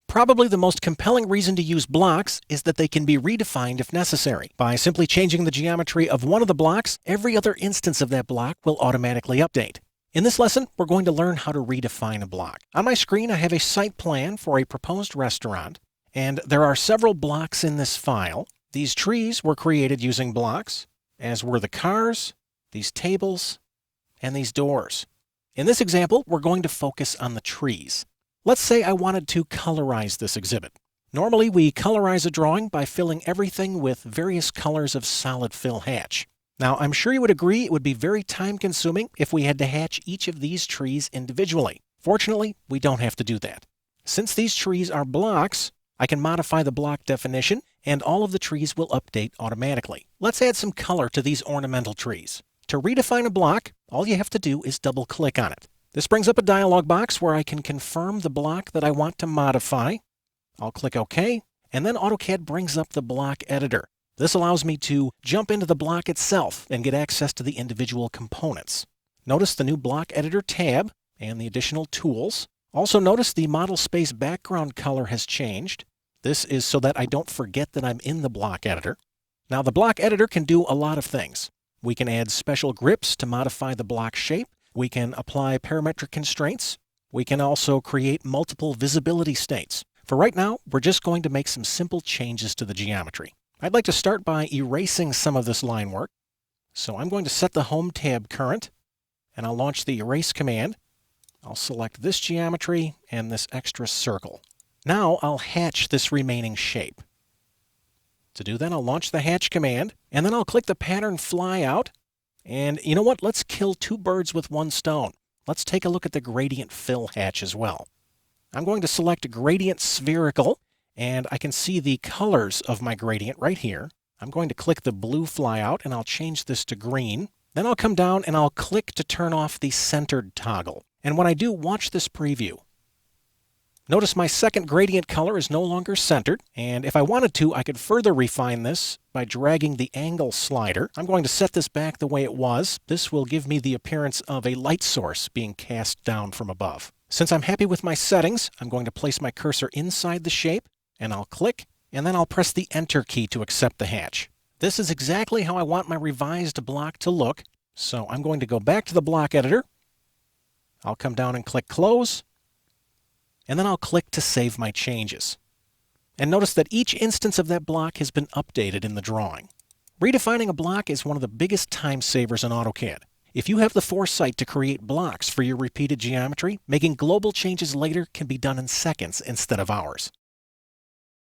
Probably the most compelling reason to use blocks is that they can be redefined if necessary. By simply changing the geometry of one of the blocks, every other instance of that block will automatically update. In this lesson, we're going to learn how to redefine a block. On my screen, I have a site plan for a proposed restaurant, and there are several blocks in this file. These trees were created using blocks, as were the cars, these tables, and these doors. In this example, we're going to focus on the trees. Let's say I wanted to colorize this exhibit. Normally, we colorize a drawing by filling everything with various colors of solid fill hatch. Now, I'm sure you would agree it would be very time-consuming if we had to hatch each of these trees individually. Fortunately, we don't have to do that. Since these trees are blocks, I can modify the block definition, and all of the trees will update automatically. Let's add some color to these ornamental trees. To redefine a block, all you have to do is double-click on it. This brings up a dialog box where I can confirm the block that I want to modify. I'll click OK, and then AutoCAD brings up the block editor. This allows me to jump into the block itself and get access to the individual components. Notice the new block editor tab and the additional tools. Also notice the model space background color has changed. This is so that I don't forget that I'm in the block editor. Now the block editor can do a lot of things. We can add special grips to modify the block shape. We can apply parametric constraints. We can also create multiple visibility states. For right now, we're just going to make some simple changes to the geometry. I'd like to start by erasing some of this line work. So I'm going to set the Home tab current, and I'll launch the Erase command. I'll select this geometry and this extra circle. Now I'll hatch this remaining shape. To do that, I'll launch the Hatch command, and then I'll click the Pattern Flyout. And you know what? Let's kill two birds with one stone. Let's take a look at the Gradient Fill hatch as well. I'm going to select Gradient Spherical, and I can see the colors of my gradient right here. I'm going to click the blue flyout, and I'll change this to green. Then I'll come down and I'll click to turn off the centered toggle. And when I do, watch this preview. Notice my second gradient color is no longer centered, and if I wanted to, I could further refine this by dragging the angle slider. I'm going to set this back the way it was. This will give me the appearance of a light source being cast down from above. Since I'm happy with my settings, I'm going to place my cursor inside the shape, and I'll click, and then I'll press the Enter key to accept the hatch. This is exactly how I want my revised block to look, so I'm going to go back to the block editor. I'll come down and click Close, and then I'll click to save my changes. And notice that each instance of that block has been updated in the drawing. Redefining a block is one of the biggest time savers in AutoCAD. If you have the foresight to create blocks for your repeated geometry, making global changes later can be done in seconds instead of hours.